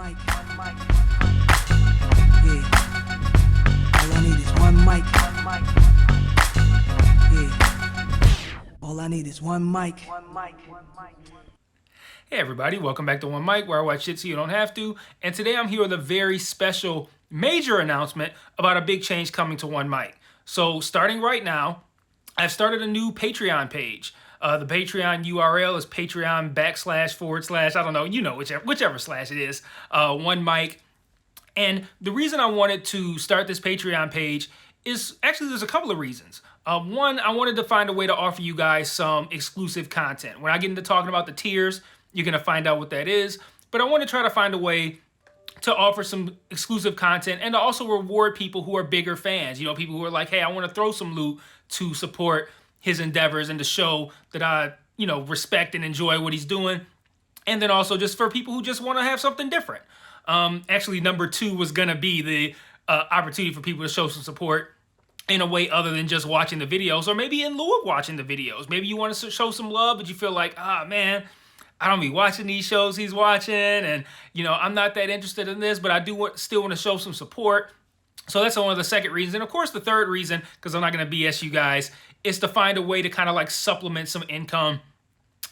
mic. Yeah. All I need is one mic. Yeah. All I need is one mic. Hey everybody, welcome back to One Mic, where I watch shit so you don't have to. And today I'm here with a very special, major announcement about a big change coming to One Mic. So starting right now, I've started a new Patreon page. The Patreon URL is Patreon // I don't know, whichever slash it is, One Mic. And the reason I wanted to start this Patreon page is actually there's a couple of reasons. One, I wanted to find a way to offer you guys some exclusive content. When I get into talking about the tiers, you're going to find out what that is. But I want to try to find a way to offer some exclusive content and to also reward people who are bigger fans. You know, people who are like, hey, I want to throw some loot to support his endeavors and to show that I, respect and enjoy what he's doing. And then also just for people who just want to have something different. Actually, number 2 was going to be the opportunity for people to show some support in a way other than just watching the videos, or maybe in lieu of watching the videos. Maybe you want to show some love, but you feel like, man, I don't be watching these shows he's watching, and I'm not that interested in this, but I do still want to show some support. So that's one of the second reasons. And of course, the third reason, because I'm not going to BS you guys, is to find a way to kind of like supplement some income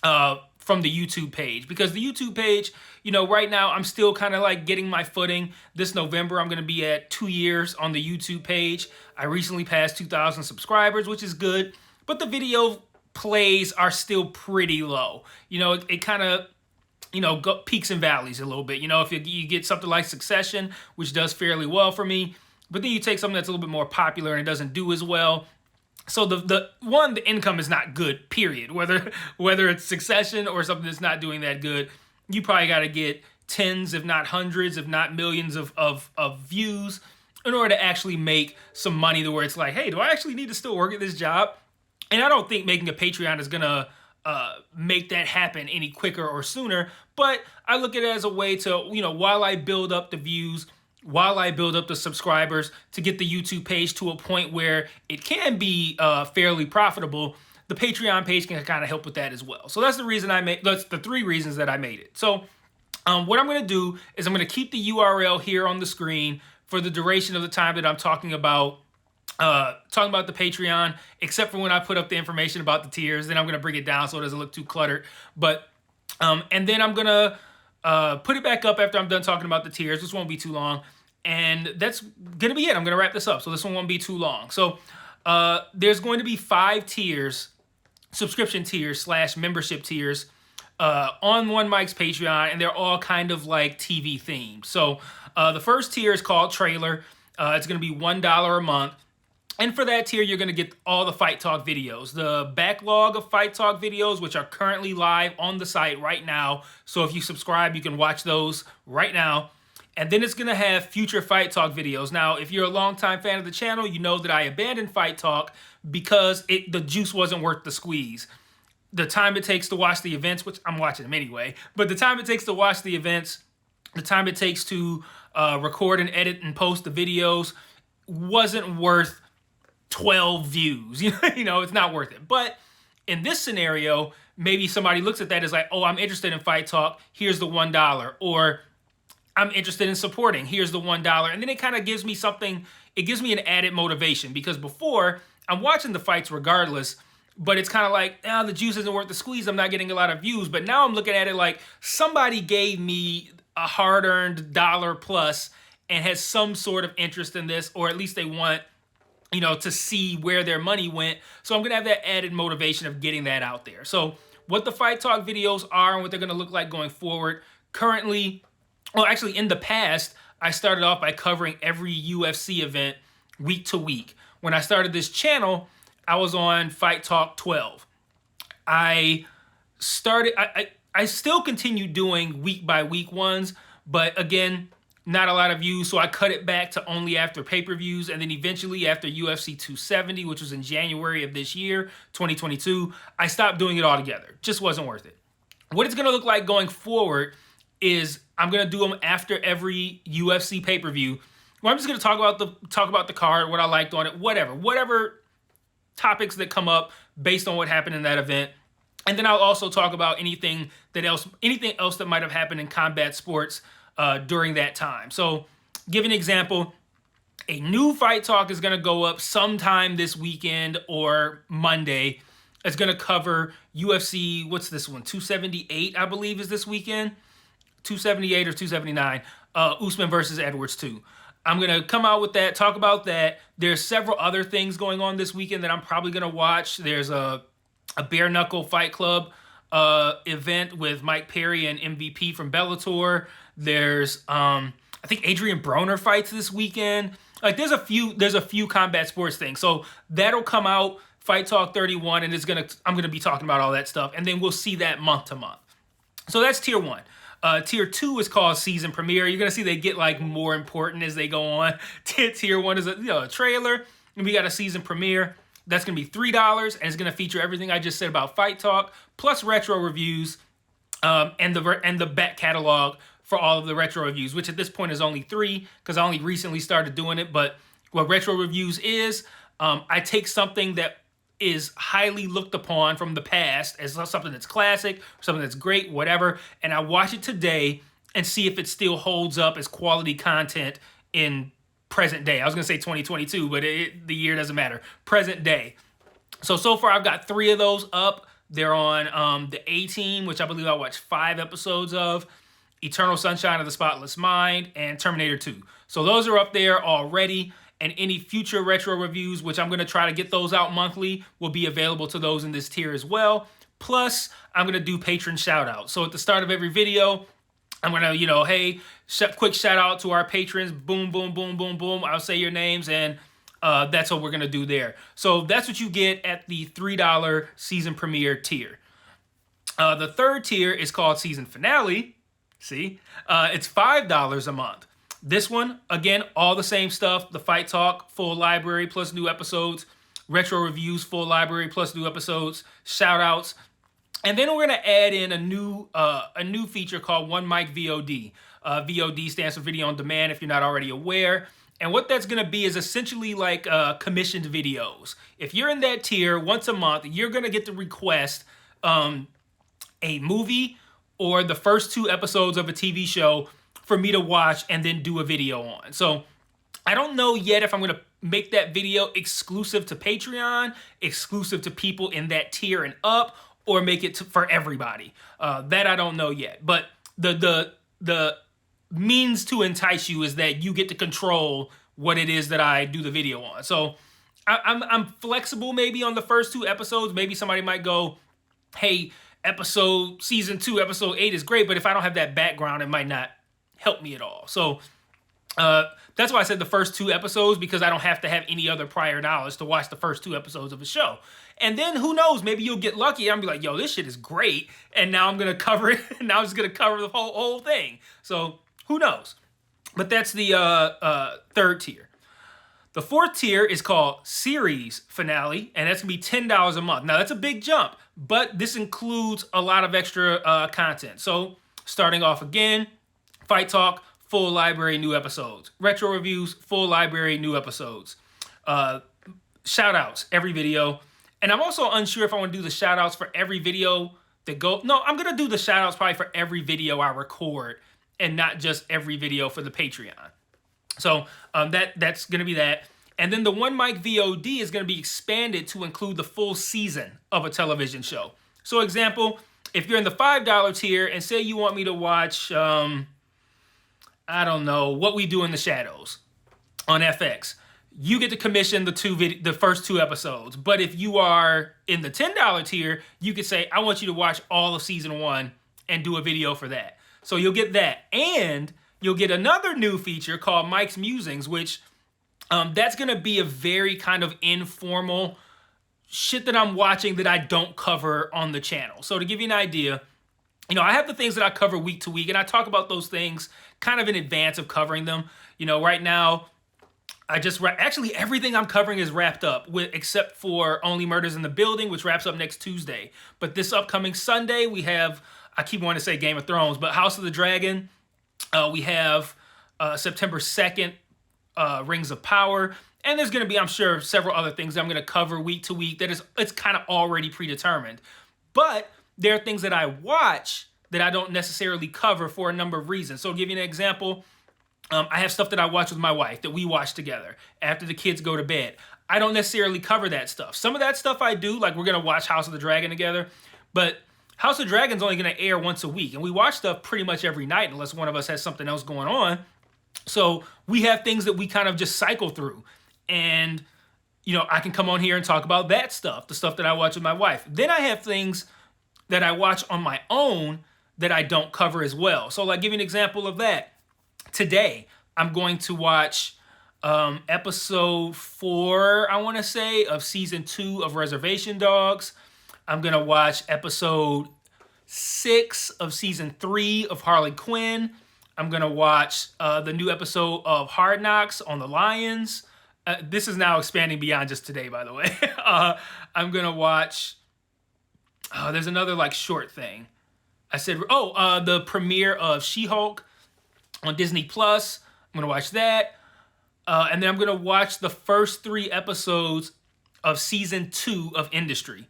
from the YouTube page. Because the YouTube page, right now I'm still kind of like getting my footing. This November, I'm going to be at 2 years on the YouTube page. I recently passed 2,000 subscribers, which is good. But the video plays are still pretty low. It kind of, peaks and valleys a little bit. If you get something like Succession, which does fairly well for me, but then you take something that's a little bit more popular and it doesn't do as well. So the income is not good, period. Whether it's Succession or something that's not doing that good, you probably got to get tens, if not hundreds, if not millions of views in order to actually make some money to where it's like, hey, do I actually need to still work at this job? And I don't think making a Patreon is going to make that happen any quicker or sooner. But I look at it as a way to, while I build up the views, while I build up the subscribers, to get the YouTube page to a point where it can be fairly profitable, the Patreon page can kind of help with that as well. So that's the reason that's the 3 reasons that I made it. So what I'm going to do is I'm going to keep the URL here on the screen for the duration of the time that I'm talking about the Patreon, except for when I put up the information about the tiers. Then I'm going to bring it down so it doesn't look too cluttered. But and then I'm going to put it back up after I'm done talking about the tiers. This won't be too long. And that's going to be it. I'm going to wrap this up. So this one won't be too long. So there's going to be 5 tiers, subscription tiers / membership tiers on One Mic's Patreon. And they're all kind of like TV themed. So the first tier is called Trailer. It's going to be $1 a month. And for that tier, you're going to get all the Fight Talk videos. The backlog of Fight Talk videos, which are currently live on the site right now. So if you subscribe, you can watch those right now. And then it's going to have future Fight Talk videos. Now, if you're a longtime fan of the channel, you know that I abandoned Fight Talk because the juice wasn't worth the squeeze. The time it takes to watch the events, which I'm watching them anyway, but the time it takes to watch the events, the time it takes to record and edit and post the videos wasn't worth 12 views. It's not worth it. But in this scenario, maybe somebody looks at that as like, oh, I'm interested in Fight Talk. Here's the $1. Or I'm interested in supporting. Here's the $1. And then it kind of gives me something. It gives me an added motivation, because before I'm watching the fights regardless, but it's kind of like, the juice isn't worth the squeeze. I'm not getting a lot of views. But now I'm looking at it like somebody gave me a hard-earned dollar plus and has some sort of interest in this, or at least they want, to see where their money went. So I'm going to have that added motivation of getting that out there. So what the Fight Talk videos are and what they're going to look like going forward. Currently, actually in the past, I started off by covering every UFC event week to week. When I started this channel, I was on Fight Talk 12. I still continue doing week by week ones, but again, not a lot of views, so I cut it back to only after pay-per-views, and then eventually after UFC 270, which was in January of this year, 2022, I stopped doing it altogether. Just wasn't worth it. What it's going to look like going forward is I'm going to do them after every UFC pay-per-view, where I'm just going to talk about the card, what I liked on it, whatever topics that come up based on what happened in that event. And then I'll also talk about anything else that might have happened in combat sports during that time. So, give an example. A new Fight Talk is going to go up sometime this weekend or Monday. It's going to cover UFC, what's this one? 278, I believe, is this weekend. 278 or 279. Usman versus Edwards 2. I'm going to come out with that, talk about that. There's several other things going on this weekend that I'm probably going to watch. There's a bare knuckle Fight Club event with Mike Perry and MVP from Bellator. There's I think Adrian Broner fights this weekend. Like there's a few combat sports things. So that'll come out, Fight Talk 31, and I'm gonna be talking about all that stuff, and then we'll see that month to month. So that's tier 1. Tier 2 is called season premiere. You're gonna see they get like more important as they go on. Tier 1 is a trailer, and we got a season premiere. That's gonna be $3, and it's gonna feature everything I just said about Fight Talk, plus retro reviews, and the back catalog for all of the retro reviews, which at this point is only 3 because I only recently started doing it. But what retro reviews is, I take something that is highly looked upon from the past as something that's classic, something that's great, whatever, and I watch it today and see if it still holds up as quality content in present day. I was gonna say 2022, but the year doesn't matter. Present day. So far I've got 3 of those up. They're on the A-Team, which I believe I watched 5 episodes of, Eternal Sunshine of the Spotless Mind, and Terminator 2. So those are up there already, and any future retro reviews, which I'm going to try to get those out monthly, will be available to those in this tier as well. Plus, I'm going to do patron shout-outs. So at the start of every video, I'm going to, hey, quick shout-out to our patrons. Boom, boom, boom, boom, boom. I'll say your names, and that's what we're going to do there. So that's what you get at the $3 season premiere tier. The third tier is called season finale. See? It's $5 a month. This one, again, all the same stuff. The Fight Talk, full library plus new episodes. Retro reviews, full library plus new episodes. Shout-outs. And then we're going to add in a new feature called One Mic VOD. VOD stands for Video on Demand, if you're not already aware. And what that's going to be is essentially like commissioned videos. If you're in that tier once a month, you're going to get to request a movie or the first 2 episodes of a TV show for me to watch and then do a video on. So I don't know yet if I'm going to make that video exclusive to Patreon, exclusive to people in that tier and up, or make it for everybody. That I don't know yet. But the means to entice you is that you get to control what it is that I do the video on. So I'm flexible maybe on the first 2 episodes. Maybe somebody might go, hey, season 2, episode 8 is great, but if I don't have that background, it might not help me at all. So that's why I said the first 2 episodes, because I don't have to have any other prior knowledge to watch the first 2 episodes of a show. And then who knows, maybe you'll get lucky. I'm be like, yo, this shit is great. And now I'm going to cover it. And now I'm just going to cover the whole thing. So who knows? But that's the third tier. The fourth tier is called Series Finale, and that's going to be $10 a month. Now, that's a big jump, but this includes a lot of extra content. So starting off again, Fight Talk, full library, new episodes. Retro reviews, full library, new episodes. Shout-outs, every video. And I'm also unsure if I want to do the shout-outs for every video that go... No, I'm going to do the shout-outs probably for every video I record and not just every video for the Patreon. So that's going to be that. And then the One Mic VOD is going to be expanded to include the full season of a television show. So example, if you're in the $5 tier and say you want me to watch... I don't know, What We Do in the Shadows on FX. You get to commission the first 2 episodes. But if you are in the $10 tier, you could say, I want you to watch all of season 1 and do a video for that. So you'll get that. And you'll get another new feature called Mike's Musings, which that's going to be a very kind of informal shit that I'm watching that I don't cover on the channel. So to give you an idea, I have the things that I cover week to week, and I talk about those things kind of in advance of covering them. Right now, actually everything I'm covering is wrapped up, except for Only Murders in the Building, which wraps up next Tuesday. But this upcoming Sunday, we have, I keep wanting to say Game of Thrones, but House of the Dragon. We have September 2nd, Rings of Power. And there's going to be, I'm sure, several other things that I'm going to cover week to week it's kind of already predetermined. But there are things that I watch that I don't necessarily cover for a number of reasons. So, to give you an example, I have stuff that I watch with my wife that we watch together after the kids go to bed. I don't necessarily cover that stuff. Some of that stuff I do, like we're going to watch House of the Dragon together, but House of the Dragon's only going to air once a week, and we watch stuff pretty much every night unless one of us has something else going on. So we have things that we kind of just cycle through, and I can come on here and talk about that stuff, the stuff that I watch with my wife. Then I have things that I watch on my own that I don't cover as well. So, like, give you an example of that. Today, I'm going to watch episode 4, I want to say, of season 2 of Reservation Dogs. I'm going to watch episode 6 of season 3 of Harley Quinn. I'm going to watch the new episode of Hard Knocks on the Lions. This is now expanding beyond just today, by the way. I'm going to watch, there's another like short thing. I said, the premiere of She-Hulk on Disney Plus. I'm going to watch that. And then I'm going to watch the first 3 episodes of season 2 of Industry.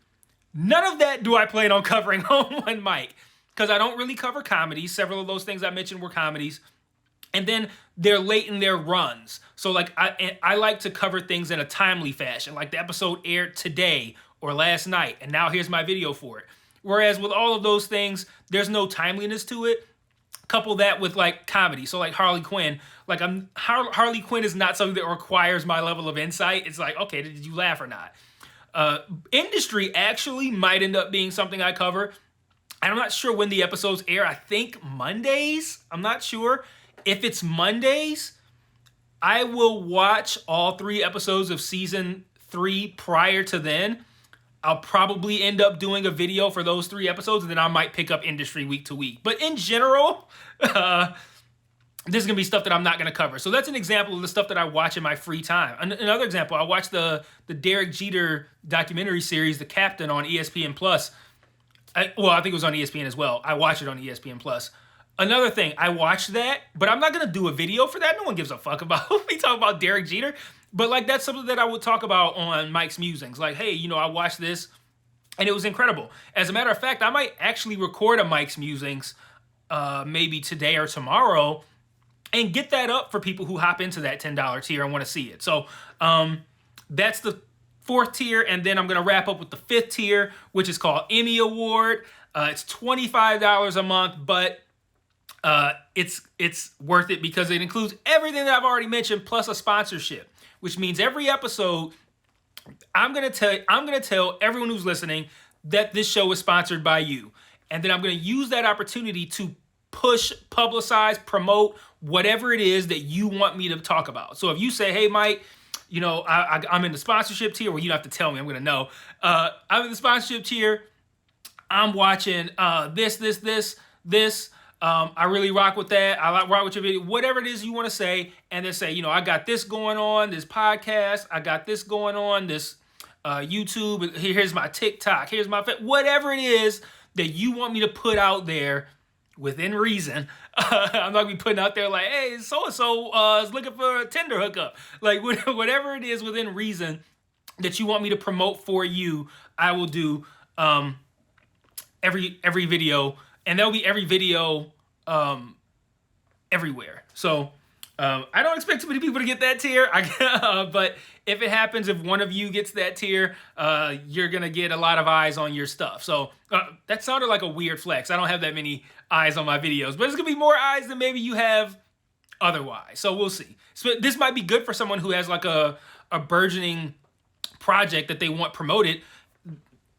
None of that do I plan on covering on one mic, because I don't really cover comedies. Several of those things I mentioned were comedies. And then they're late in their runs. So like I like to cover things in a timely fashion. Like the episode aired today or last night, and now here's my video for it. Whereas with all of those things, there's no timeliness to it. Couple that with like comedy. So like Harley Quinn, like Harley Quinn is not something that requires my level of insight. It's like, okay, did you laugh or not? Industry actually might end up being something I cover. I'm not sure when the episodes air. I think Mondays. I'm not sure. If it's Mondays, I will watch all 3 episodes of season 3 prior to then. I'll probably end up doing a video for those 3 episodes, and then I might pick up Industry week to week. But in general, this is going to be stuff that I'm not going to cover. So that's an example of the stuff that I watch in my free time. Another example, I watched the Derek Jeter documentary series, The Captain, on ESPN+. I think it was on ESPN as well. I watched it on ESPN+. Another thing, I watched that, but I'm not going to do a video for that. No one gives a fuck about me talking about Derek Jeter. But like that's something that I would talk about on Mike's Musings. Like, hey, I watched this and it was incredible. As a matter of fact, I might actually record a Mike's Musings maybe today or tomorrow and get that up for people who hop into that $10 tier and want to see it. So that's the 4th tier, and then I'm going to wrap up with the 5th tier, which is called Emmy Award. It's $25 a month, but it's worth it because it includes everything that I've already mentioned plus a sponsorship, which means every episode I'm gonna tell everyone who's listening that this show is sponsored by you, and then I'm gonna use that opportunity to push, publicize, promote whatever it is that you want me to talk about. So if you say, hey Mike, I'm in the sponsorship tier, well, you don't have to tell me, I'm gonna know. I'm in the sponsorship tier. I'm watching this. I really rock with that. I rock with your video, whatever it is you want to say, and then say, I got this going on, this podcast, I got this going on, this YouTube, here's my TikTok, here's my, whatever it is that you want me to put out there within reason. I'm not going to be putting out there like, hey, so-and-so is looking for a Tinder hookup. Like, whatever it is within reason that you want me to promote for you, I will do every video, and there'll be every video everywhere. So I don't expect too many people to get that tier, but if it happens, if one of you gets that tier, you're gonna get a lot of eyes on your stuff. So that sounded like a weird flex. I don't have that many eyes on my videos, but it's gonna be more eyes than maybe you have otherwise. So we'll see. So this might be good for someone who has like a burgeoning project that they want promoted.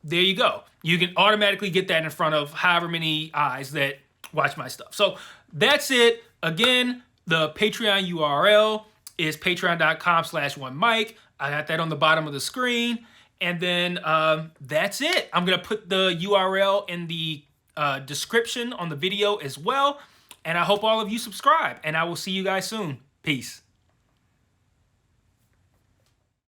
There you go. You can automatically get that in front of however many eyes that watch my stuff. So that's it. Again, the Patreon URL is patreon.com/1mic. I got that on the bottom of the screen. And then that's it. I'm going to put the URL in the description on the video as well. And I hope all of you subscribe. And I will see you guys soon. Peace.